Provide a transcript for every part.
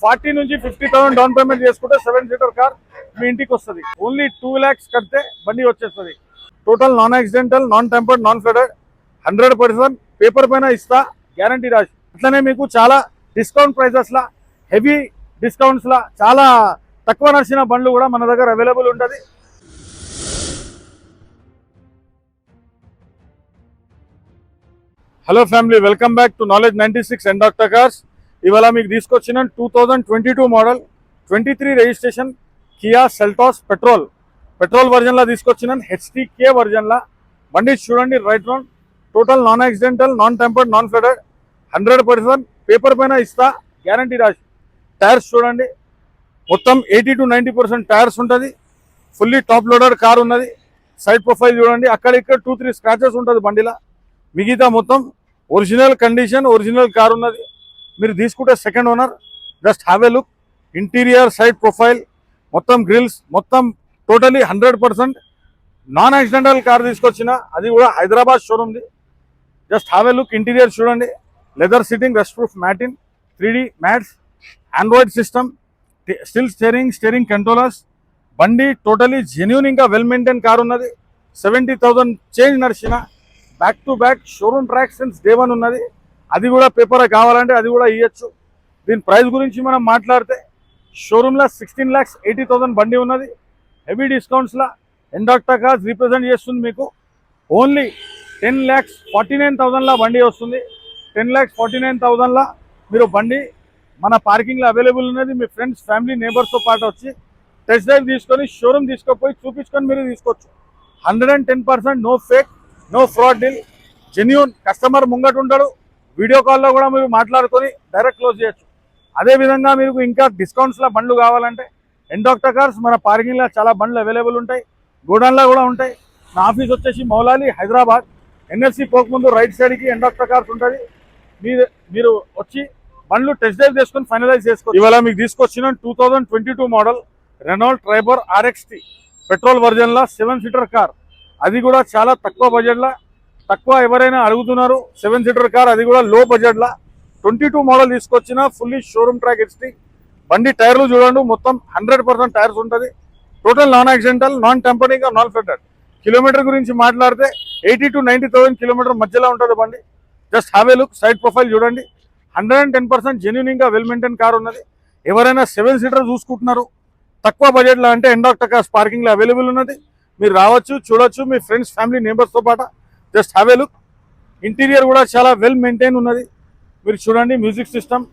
40 నుంచి 50,000 down payment చేసుకుంటే 7 seater car మీ ఇంటికి వస్తుంది. ఓన్లీ 2 lakhs కడితే బండి వచ్చేస్తుంది. Total non accidental, non tampered, non flooded, 100% paper పైన ఇస్తా, గ్యారంటీ రాసి. అట్లనే మీకు చాలా డిస్కౌంట్ ప్రైజెస్ లా, హెవీ డిస్కౌంట్స్ లా చాలా తక్కువ నడిచిన బండ్లు కూడా మన దగ్గర అవైలబుల్ ఉంటుంది. Hello family, welcome back to knowledge 96 and doctor cars. ఇవాళ మీకు తీసుకొచ్చిన 2022 model 23 registration Kia Seltos petrol వర్జన్లా తీసుకొచ్చిన హెచ్టీకే వర్జన్లా బండి చూడండి. Right round, total non accidental, non tampered, non flooded, 100% paper పైన ఇస్తా, గ్యారంటీ రాసి. టైర్స్ చూడండి, మొత్తం 80 to 90% టైర్స్ ఉంటుంది. ఫుల్లీ టాప్ లోడెడ్ కార్ ఉన్నది. సైడ్ ప్రొఫైల్ చూడండి, అక్కడిక్కడ 2-3 స్క్రాచెస్ ఉంటుంది బండిలా. మిగతా మొత్తం ఒరిజినల్ కండిషన్, ఒరిజినల్ కార్ ఉన్నది. మీరు తీసుకుంటే second owner. Just have a look. Interior, side profile, మొత్తం గ్రిల్స్, మొత్తం టోటలీ 100% నాన్ యాక్సిడెంటల్ కార్ తీసుకొచ్చిన, అది కూడా హైదరాబాద్ షోరూమ్ది. Just have a look. Interior చూడండి, leather sitting, rust proof matting, 3D mats, Android system, still steering controllers. బండి totally genuine, ఇంకా well maintain car ఉన్నది. 70,000 చేంజ్ నడిచిన, back to back showroom track since day 1 ఉన్నది. అది కూడా పేపర్ కావాలంటే అది కూడా ఇవ్వచ్చు. దీని ప్రైస్ గురించి మనం మాట్లాడితే షోరూమ్లో 16,80,000 బండి ఉన్నది. హెవీ డిస్కౌంట్స్లో ఎండాక్టర్ కార్స్ రీప్రజెంట్ చేస్తుంది. మీకు ఓన్లీ 10,49,000లా బండి వస్తుంది. 10,49,000లా మీరు బండి మన పార్కింగ్లో అవైలబుల్ ఉన్నది. మీ ఫ్రెండ్స్, ఫ్యామిలీ, నేబర్స్తో పాటు వచ్చి టెస్ట్ డ్రైవ్ తీసుకొని షోరూమ్ తీసుకుపోయి చూపించుకొని మీరు తీసుకోవచ్చు. 110% no fake, no fraud deal, genuine. Customer ముంగట ఉంటాడు. వీడియో కాల్లో కూడా మీరు మాట్లాడుకొని డైరెక్ట్ క్లోజ్ చేయొచ్చు. అదేవిధంగా మీకు ఇంకా డిస్కౌంట్స్లో బండ్లు కావాలంటే ఎండాక్టర్ కార్స్ మన పార్కింగ్లో చాలా బండ్లు అవైలబుల్ ఉంటాయి. గోడౌన్లో కూడా ఉంటాయి. నా ఆఫీస్ వచ్చేసి మౌలాలి, హైదరాబాద్. ఎన్ఎల్సి పోకముందు రైట్ సైడ్కి ఎండాక్టర్ కార్స్ ఉంటుంది. మీరు వచ్చి బండ్లు టెస్ట్ డ్రైవ్ చేసుకొని ఫైనలైజ్ చేసుకోవచ్చు. ఇవాళ మీకు తీసుకొచ్చిన 2022 model Renault Triber RXT petrol వర్జన్లో 7 సీటర్ కార్. అది కూడా చాలా తక్కువ బడ్జెట్లో, తక్కువ ఎవరైనా అడుగుతున్నారు 7 సీటర్ కార్, అది కూడా లో బడ్జెట్లో 22 మోడల్ తీసుకొచ్చిన ఫుల్లీ షోరూమ్ ట్రాక్ HT బండి. టైర్లు చూడండి, మొత్తం 100% టైర్స్ ఉంటుంది. Total non accidental, non tampering, non flooded. Kilometre గురించి మాట్లాడితే 80 to 90,000 కిలోమీటర్ మధ్యలో ఉంటుంది బండి. Just have a look. Side profile చూడండి, 110% జెన్యూన్, ఇంకా వెల్ మెయింటైన్ కార్ ఉన్నది. ఎవరైనా 7 సీటర్ చూసుకుంటున్నారు తక్కువ బడ్జెట్లో అంటే ఎండాక్టర్ కార్స్ పార్కింగ్లో అవైలబుల్ ఉన్నది. మీరు రావచ్చు, చూడొచ్చు మీ ఫ్రెండ్స్, ఫ్యామిలీ, నేబర్స్తో పాటు. Just have a look. Interior కూడా చాలా వెల్ మెయింటైన్ ఉన్నది. మీరు చూడండి, music system,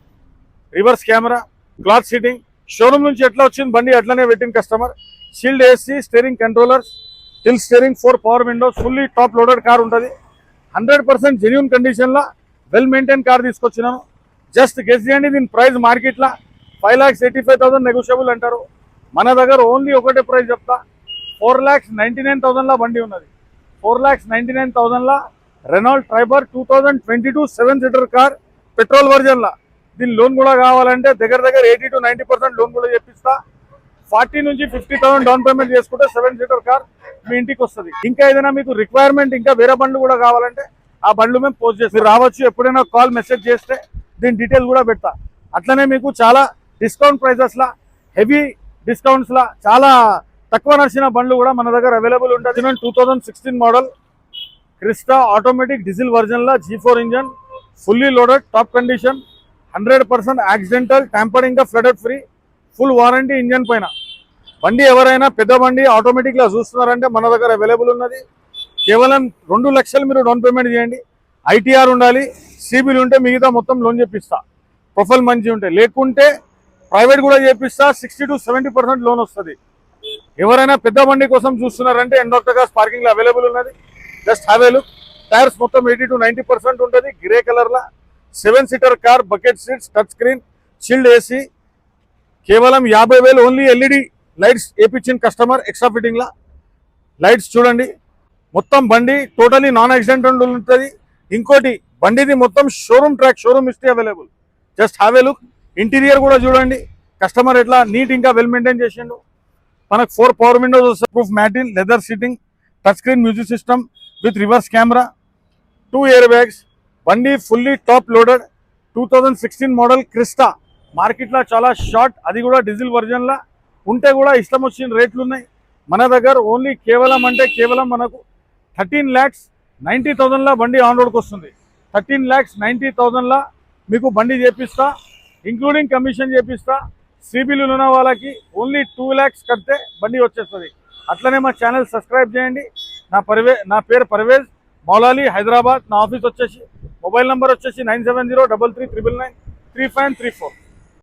reverse camera, cloth seating. Showroom నుంచి ఎట్లా వచ్చింది బండి అట్లనే పెట్టిన customer. Shield AC, steering controllers, tilt steering, 4 power windows, fully top loaded car ఉంటుంది. 100% జెన్యూన్ కండిషన్లో వెల్ మెయింటైన్ కార్ తీసుకొచ్చినాను. జస్ట్ గెస్ చేయండి దీని ప్రైస్. మార్కెట్లో 5,85,000 నెగోషియబుల్ అంటారు. మన దగ్గర ఓన్లీ ఒకటే ప్రైస్ చెప్తా, 4,99,000లా బండి ఉన్నది. 4,99,000లా Renault Triber 2022 7 seater car petrol వర్జన్లా. దీని లోన్ కూడా కావాలంటే దగ్గర 80 to 90% లోన్ కూడా చేపిస్తా. 40 నుంచి 50,000 డౌన్ పేమెంట్ చేసుకుంటే 7 సీటర్ కార్ మీ ఇంటికి వస్తుంది. ఇంకా ఏదైనా మీకు రిక్వైర్మెంట్, ఇంకా వేరే బండ్లు కూడా కావాలంటే ఆ బండ్లు మేము పోస్ట్ చేస్తాం. మీరు రావచ్చు, ఎప్పుడైనా కాల్, మెసేజ్ చేస్తే దీని డీటెయిల్ కూడా పెడతా. అట్లనే మీకు చాలా డిస్కౌంట్ ప్రైజెస్లా, హెవీ డిస్కౌంట్స్లా చాలా తక్కువ నడిచిన బండ్లు కూడా మన దగ్గర అవైలబుల్ ఉంటుంది. 2016 మోడల్ క్రిస్టా ఆటోమేటిక్ డీజిల్ వర్జన్లో G4 engine, fully loaded, top condition, 100% accidental, tamper, ఇంకా flooded free, full warranty engine పైన బండి. ఎవరైనా పెద్ద బండి ఆటోమేటిక్గా చూస్తున్నారంటే మన దగ్గర అవైలబుల్ ఉన్నది. కేవలం 2 లక్షలు మీరు డౌన్ పేమెంట్ చేయండి. ITR ఉండాలి, CBL ఉంటే మిగతా మొత్తం లోన్ చేపిస్తా. ప్రొఫైల్ మంచి ఉంటే, లేకుంటే ప్రైవేట్ కూడా చేపిస్తా. 60 to 70% లోన్ వస్తుంది. ఎవరైనా పెద్ద బండి కోసం చూస్తున్నారంటే ఎండాక్టర్ కార్స్ పార్కింగ్లో అవైలబుల్ ఉన్నది. Just have a look. Tyres మొత్తం 80 to 90% ఉంటుంది. గ్రే కలర్లో 7 seater car, bucket seats, touch screen, shield AC. కేవలం 50,000 ఓన్లీ. LED లైట్స్ వేయించిన కస్టమర్ ఎక్స్ట్రా ఫిట్టింగ్లా. లైట్స్ చూడండి, మొత్తం బండి టోటలీ నాన్ యాక్సిడెంటల్ ఉంటుంది. ఇంకోటి, బండిది మొత్తం showroom track, showroom history available. Just have a look. Interior కూడా చూడండి, కస్టమర్ ఎట్లా నీట్, ఇంకా వెల్ మెయింటైన్ చేసిండు. మనకు 4 పవర్ విండోస్ వస్తాయి, proof matting, leather seating, touch screen music system with reverse camera, 2 air bags. బండి fully top loaded. 2016 model Crysta మార్కెట్లో చాలా షార్ట్, అది కూడా డీజిల్ వర్జన్లా ఉంటే కూడా ఇష్టం వచ్చిన రేట్లు ఉన్నాయి. మన దగ్గర ఓన్లీ కేవలం అంటే కేవలం మనకు 13,90,000లా బండి ఆన్ రోడ్కి వస్తుంది. 13,90,000లా మీకు బండి చేపిస్తా, ఇంక్లూడింగ్ కమిషన్ చేపిస్తా. సిబిల్ ఉన్న వాళ్ళకి ఓన్లీ 2 lakhs కడితే బండి వచ్చేస్తుంది. అట్లనే మా ఛానల్ సబ్స్క్రైబ్ చేయండి. నా పేరు పర్వేజ్, మౌలాలి, హైదరాబాద్. నా ఆఫీస్ వచ్చేసి మొబైల్ నెంబర్ వచ్చేసి 9703399353.